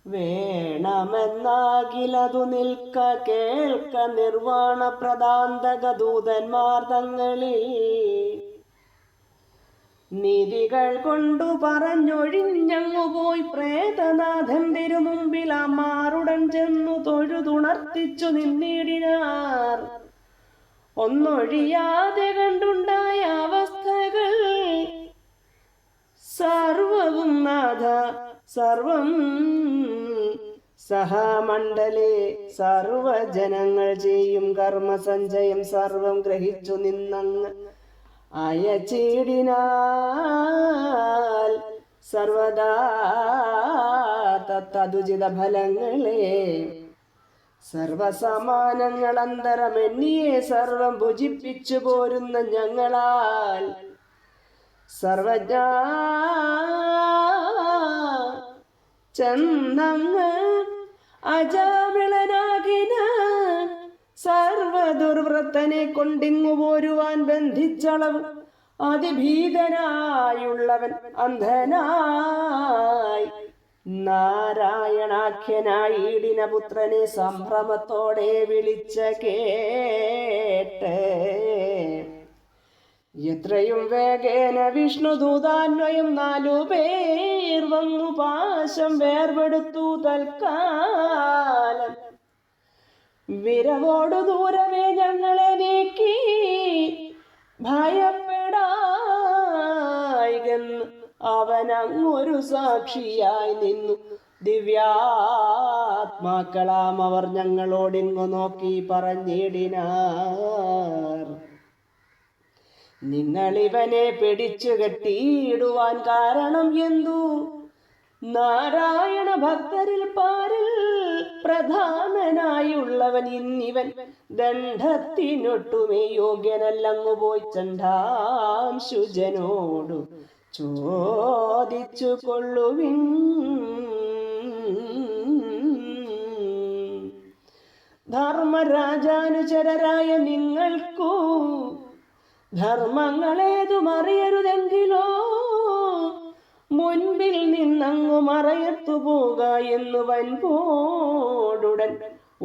വേണമെന്നാകിലതു നിൽക്ക കേൾക്ക നിർവാണ പ്രദാന്തക ദൂതന്മാർ തങ്ങളിൽ നീതികൾ കൊണ്ടു പറഞ്ഞൊഴിഞ്ഞങ്ങുപോയി പ്രേതനാഥൻ തിരുമുമ്പിൽ അമ്മാറുടൻ ചെന്നു തൊഴുതുണർത്തിച്ചു നിന്നിടിനാർ. ഒന്നൊഴിയാതെ കണ്ടുണ്ടായ അവസ്ഥകൾ സർവവും നാഥ സർവം സഹമണ്ഡലേ സർവജനങ്ങൾ ചെയ്യും കർമ്മസഞ്ചയം സർവം ഗ്രഹിച്ചു നിന്നങ്ങ് അയച്ചിടിനാൽ സർവദാ തത്തുചിത ഫലങ്ങളെ സർവസമാനങ്ങൾ അന്തരമെന്നിയെ സർവം ഭുജിപ്പിച്ചു പോരുന്ന ഞങ്ങളാൽ സർവജ്ഞ ചന്ദങ്ങ് അജാമിളനാകിന സർവദുർവൃത്തനെ കൊണ്ടിങ്ങു പോരുവാൻ ബന്ധിച്ചളവ് അതിഭീതനായുള്ളവൻ അന്ധനായി നാരായണാഖ്യനായിടിന പുത്രനെ സംഭ്രമത്തോടെ വിളിച്ച കേട്ട് എത്രയും വേഗേന വിഷ്ണുദൂതാന്വയം 4 പേർ വന്നു പാശം വേർപെടുത്തു തൽക്കാലം വിരവോടു ദൂരമേ ഞങ്ങളെ നീക്കി ഭയപ്പെടായികെന്ന് അവനങ്ങൊരു സാക്ഷിയായി നിന്നു. ദിവ്യാത്മാക്കളാം അവർ ഞങ്ങളോടിങ്ങു നോക്കി പറഞ്ഞിടിനാർ, നിങ്ങളിവനെ പിടിച്ചു കെട്ടിയിടുവാൻ കാരണം എന്തു? നാരായണ ഭക്തരിൽ പാരിൽ പ്രധാനനായുള്ളവൻ ഇന്നിവൻ ദണ്ഡത്തിനൊട്ടുമേ യോഗ്യനല്ലങ്ങു പോയി ചണ്ഡാംശുജനോടു ചോദിച്ചു കൊള്ളുവിൻ. ധർമ്മരാജാനുചരരായ നിങ്ങൾക്കു ധർമ്മങ്ങളേതും അറിയരുതെങ്കിലോ മുൻപിൽ നിന്നങ്ങു മറയത്തു പോക എന്നു വൻപോടുടൻ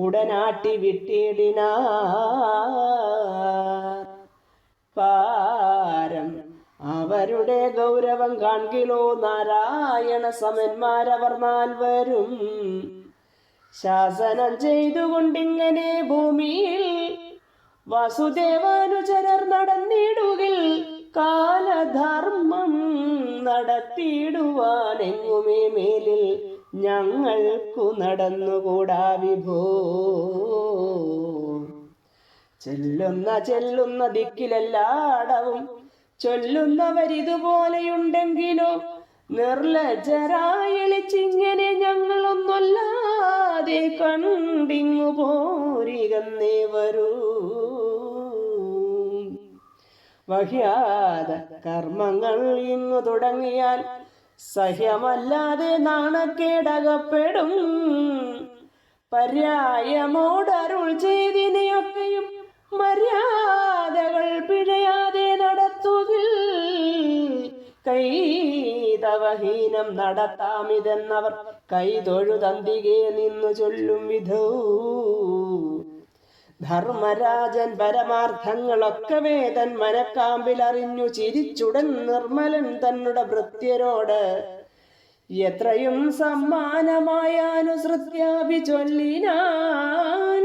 ഉടനാട്ടി വിട്ടിടിനാർ. പാരം അവരുടെ ഗൗരവം കാൺകിലോ നാരായണ സമന്മാരവർ 4 ശാസനം ചെയ്തുകൊണ്ടിങ്ങനെ ഭൂമിയിൽ വസുദേവാനുചരർ നടന്നിടുകിൽ കാലധർമ്മം നടത്തിയിടുവാനെങ്ങുമേ മേലിൽ ഞങ്ങൾക്കു നടന്നുകൂടാ വിഭോ. ചെല്ലുന്ന ദിക്കിലെല്ലാടവും ചൊല്ലുന്നവരിതുപോലെയുണ്ടെങ്കിലോ നിർലജ്ജരായിളിച്ചിങ്ങനെ ഞങ്ങളൊന്നല്ലാതെ കണ്ടിങ്ങു പോരികന്നേ വരൂ. വഹ്യാത കർമ്മങ്ങൾ ഇങ്ങു തുടങ്ങിയാൽ സഹ്യമല്ലാതെ നാണക്കേടകപ്പെടും. പര്യായമോടരുൾ ചെയ്തിനെയൊക്കെയും മര്യാദകൾ പിഴയാതെ നടത്തുകിൽ കൈതവഹീനം നടത്താമിതെന്നവർ കൈതൊഴുതന്തികെ നിന്നു ചൊല്ലും വിധോ. ധർമ്മരാജൻ പരമാർത്ഥങ്ങളൊക്കവേ തൻ മനക്കാമ്പിൽ അറിഞ്ഞു ചിരിച്ചുടൻ നിർമ്മലൻ തന്നുടെ ഭൃത്യരോട് എത്രയും സമ്മാനമായ അനുസൃത്യാഭി ചൊല്ലിനാൻ,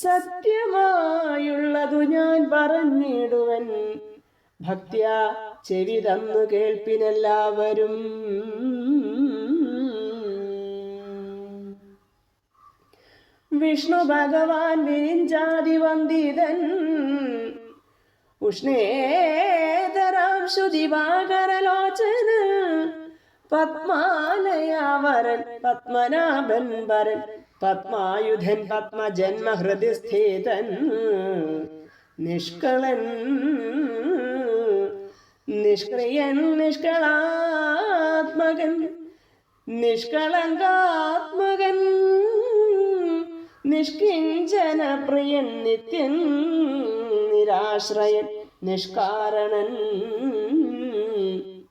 സത്യമായുള്ളതു ഞാൻ പറഞ്ഞിടുവൻ, ഭക്ത്യാ ചെവി തന്നു കേൾപ്പിനെല്ലാവരും. വിഷ്ണു ഭഗവാൻ വിരിഞ്ചാതി വന്ദിതൻ ഉഷ്ണേതരാംശു ദിവാകരലോചന പത്മാലയാവരൻ പത്മനാഭൻ വരൻ പത്മായുധൻ പത്മജന്മ ഹൃദയസ്ഥിതൻ നിഷ്കളൻ നിഷ്ക്രിയൻ നിഷ്കളാത്മകൻ നിഷ്കളങ്കാത്മകൻ നിഷ്കിഞ്ചന പ്രിയൻ നിത്യൻ നിരാശ്രയൻ നിഷ്കാരണൻ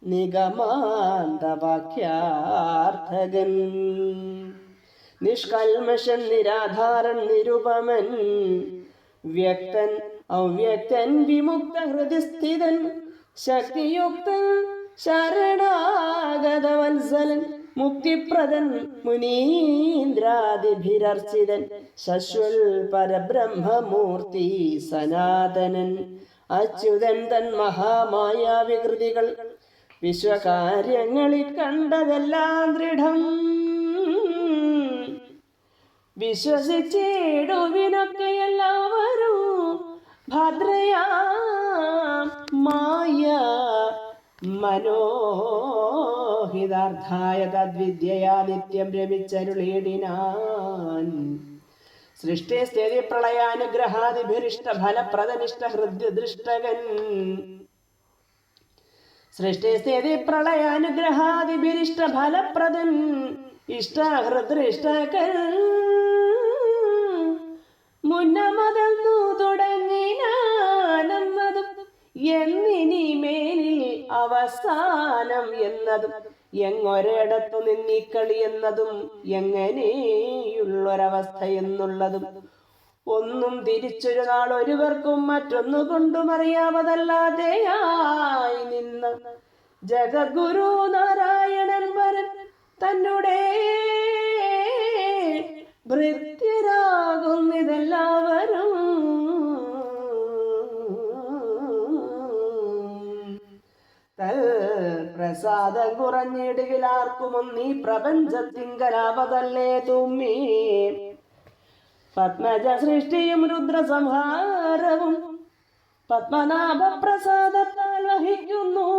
നിഗമാന്തവാക്യാർത്ഥകൻ. നിഷ്കൽമഷൻ നിരാധാരൻ നിരുപമൻ, വ്യക്തൻ അവ്യക്തൻ വിമുക്ത ഹൃദിസ്ഥിതൻ, ശക്തിയുക്തൻ ശരണാഗതവത്സലൻ, മുക്തിപ്രദൻ മുനീന്ദ്രാദിഭിരർച്ചിതൻ, ശശ്വൽ പരബ്രഹ്മമൂർത്തി സനാതനൻ, അച്യുതൻ തൻ മഹാമായ വികൃതികൾ വിശ്വകാര്യങ്ങളിൽ കണ്ടതെല്ലാം ദൃഢം, വിശ്വസിച്ചിടുവിനൊക്കെ എല്ലാവരും ഭദ്രയാ മായ മനോഹിതാർത്ഥായ തദ്വിദ്യയാ നിത്യം രമിച്ചരുളീടിനാൻ. സൃഷ്ടിസ്ഥിതി പ്രളയാനുഗ്രഹാദിഭിരിഷ്ട ഫലപ്രദനിഷ്ഠ ഹൃദ്യദൃഷ്ടകൻ, സൃഷ്ടിസ്ഥിതി പ്രളയാനുഗ്രഹാദിഭിരിഷ്ട ഫലപ്രദൻ ഇഷ്ടഹൃദൃഷ്ടകൻ, മുന്നമതന്നു തുടങ്ങിനാനെന്നതും എന്നിനി മേലിൽ അവസാനം എന്നതും, എങ്ങൊരിടത്തു നിന്നീക്കളി എന്നതും എങ്ങനെയുള്ളൊരവസ്ഥ എന്നുള്ളതും, ഒന്നും തിരിച്ചൊരു നാൾ ഒരുവർക്കും മറ്റൊന്നു കൊണ്ടും അറിയാവതല്ലാതെയായി നിന്ന ജഗദ്ഗുരു നാരായണൻ വരൻ തന്നെ ഭൃത്യരാകുന്നിതെല്ലാവരും. തൽ പ്രസാദം കുറഞ്ഞിടുകിലാർക്കുമൊന്നീ പ്രപഞ്ചത്തിങ്കലാവതല്ലേ തുമ്മി, പത്മജ സൃഷ്ടിയും രുദ്രസംഹാരവും പത്മനാഭ പ്രസാദത്താൽ വഹിക്കുന്നു.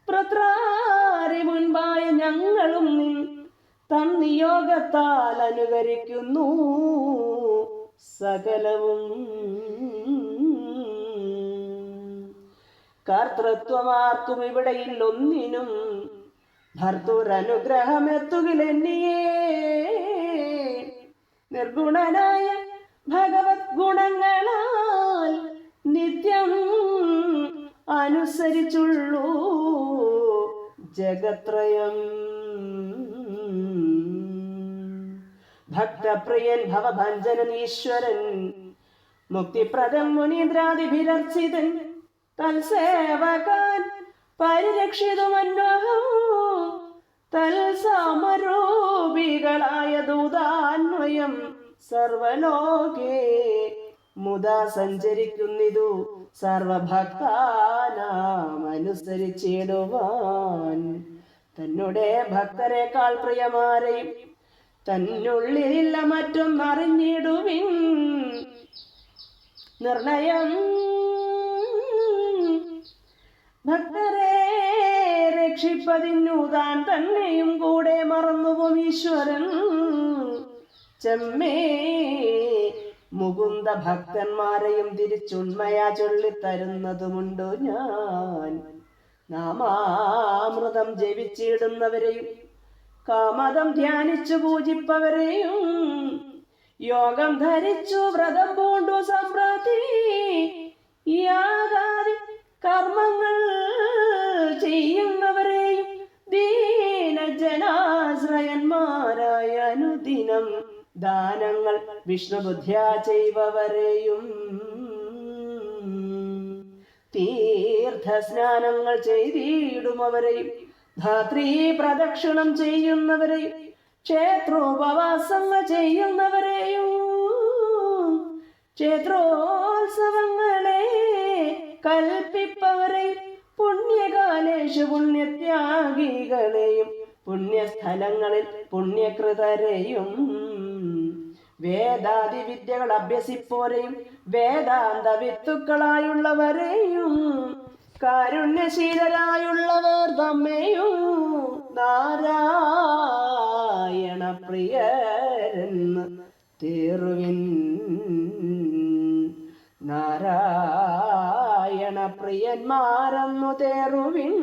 പ്രത്രാരി മുൻപായ ഞങ്ങളും നിൻ തന്നിയോഗത്താൽ അനുകരിക്കുന്നു സകലവും. കർത്തൃത്വമാർക്കും ഇവിടെയിൽ ഒന്നിനും ഭർത്തൃനുഗ്രഹമെത്തുകിലെന്നിയേ, നിർഗുണനായ ഭഗവത് ഗുണങ്ങളാൽ നിത്യം അനുസരിച്ചുള്ളൂ ജഗത്രയം. ഭക്തപ്രിയൻ ഭവഭഞ്ജനൻ ഈശ്വരൻ, മുക്തിപ്രദം മുനീന്ദ്രാദിഭിരർച്ചിതൻ, തൽസേവകാൻ പരിരക്ഷിതുമന്വഹം, തൽസമരൂപികളായ ദൂതാന്വയം സർവലോകേ മുദാ സഞ്ചരിക്കുന്നിതു സർവഭക്താനാം അനുസരിച്ചിടുവാൻ. തന്നെ ഭക്തരെക്കാൾ പ്രിയമാരെയും തന്നുള്ളിലില്ല മറ്റൊന്നറിഞ്ഞിടുവിൻ നിർണയം. ഭക്തരെ രക്ഷിപ്പതിന്നു താൻ തന്നെയും കൂടെ മറന്നുപോം ഈശ്വരൻ. ചെമ്മേ മുകുന്ദ ഭക്തന്മാരെയും തിരിച്ചുണ്മയാ ചൊല്ലിത്തരുന്നതുമുണ്ടു ഞാൻ. നാമാമൃതം ജപിച്ചിടുന്നവരെയും കാമതം ധ്യാനിച്ചു പൂജിപ്പവരെയും യോഗം ധരിച്ചു വ്രതം പൂണ്ടു സമ്പ്രതി യാഗാദി കർമ്മങ്ങൾ ചെയ്യുന്നവരെയും ദീനജനാശ്രയന്മാരായ അനുദിനം ദാനങ്ങൾ വിഷ്ണുബുദ്ധ്യാ ചെയ്വവരെയും തീർത്ഥസ്നാനങ്ങൾ ചെയ്തിടുമവരെയും ധാത്രീ പ്രദക്ഷിണം ചെയ്യുന്നവരെയും ക്ഷേത്രോപവാസങ്ങൾ ചെയ്യുന്നവരെയും ക്ഷേത്രോത്സവങ്ങളെ കൽപ്പിപ്പവരെയും പുണ്യകാലേഷു പുണ്യത്യാഗികളെയും പുണ്യസ്ഥലങ്ങളിൽ പുണ്യകൃതരെയും വേദാദി വിദ്യകൾ അഭ്യസിപ്പോരെയും വേദാന്ത വിത്തുക്കളായുള്ളവരെയും കാരുണ്യശീലരായുള്ളവർ തമ്മെയും നാരായണ പ്രിയരെന്ന് തേറുവിൻ. നാരായണ പ്രിയന്മാരെന്നു തേറുവിൻ.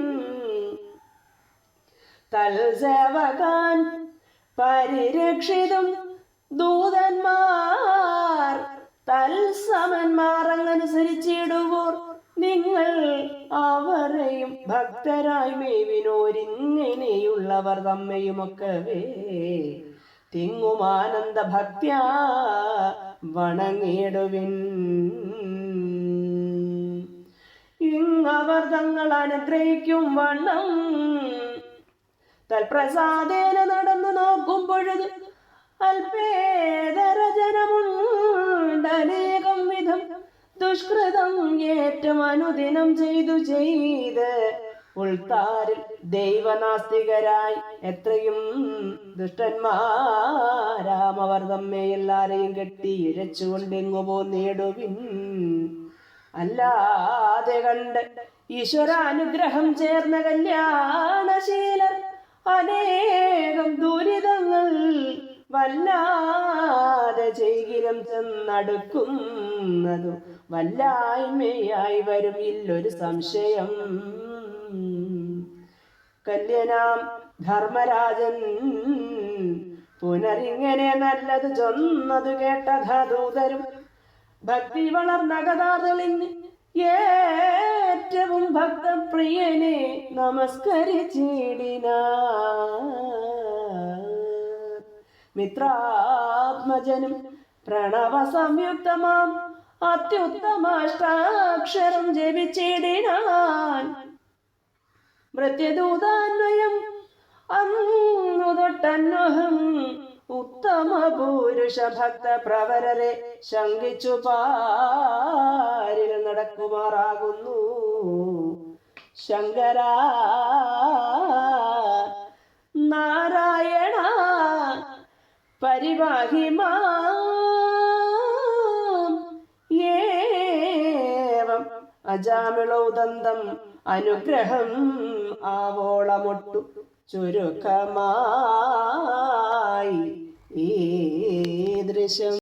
തൽസേവകാൻ പരിരക്ഷിതും ദൂതന്മാർ തൽസമന്മാർ അങ്ങനുസരിച്ചിടുവോർ നിങ്ങൾ അവരെയും ഭക്തരായി മേവിനോരിങ്ങനെയുള്ളവർ തമ്മയുമൊക്കവേ തിങ്ങുമാനന്ദ ഭക്ത്യാ വണങ്ങിടുവിൻ. ഇങ്ങവർ തങ്ങൾ അനുഗ്രഹിക്കും വണ്ണം തൽപ്രസാദേന നടന്നു നോക്കുമ്പൊഴുത് അല്പേതരജനമുണ്ടനേകം വിധം ദുഷ്കൃതം ഏറ്റവും അനുദിനം ചെയ്ത് ഉൾത്താരിൽ ദൈവനാസ്തികരായി എത്രയും ദുഷ്ടന്മാരാമവർ തമ്മെ എല്ലാരെയും കെട്ടി ഇഴച്ചുകൊണ്ടെങ്ങു പോന്നിടുവിൻ. അല്ലാതെ കണ്ട് ഈശ്വരാനുഗ്രഹം ചേർന്ന കല്യാണശീലർ അനേകം ദുരിതങ്ങൾ വല്ലാതെ ചെയ്കിലും ചെന്നടുക്കുന്നതു വല്ലായ്മയായി വരും ഇല്ലൊരു സംശയം. കല്യനാം ധർമ്മരാജൻ പുനരിങ്ങനെ നല്ലത് ചൊന്നതു കേട്ടധൂതരും ഭക്തി വളർന്ന കഥാതെളിഞ്ഞ് ഏറ്റവും ഭക്തപ്രിയനെ നമസ്കരിച്ചിടിന. മിത്രാത്മജനും പ്രണവ സംയുക്തമാം അത്യുത്തമാഷ്ടാക്ഷരം ജപിച്ചിടിനാൻ. മൃത്യുദൂതാന്വയം അന്നു തൊട്ടന്വഹം ഉത്തമ പുരുഷ ഭക്ത പ്രവരരെ ശങ്കിച്ചു പാരിൽ നടക്കുമാറാകുന്നു. ശങ്കര നാരായണ പരിവാഹിമാം ഏവം അജാമിളൗദന്തം അനുഗ്രഹം ആവോളമൊട്ടു ചുരുക്കമായി ഈ ദൃശ്യം.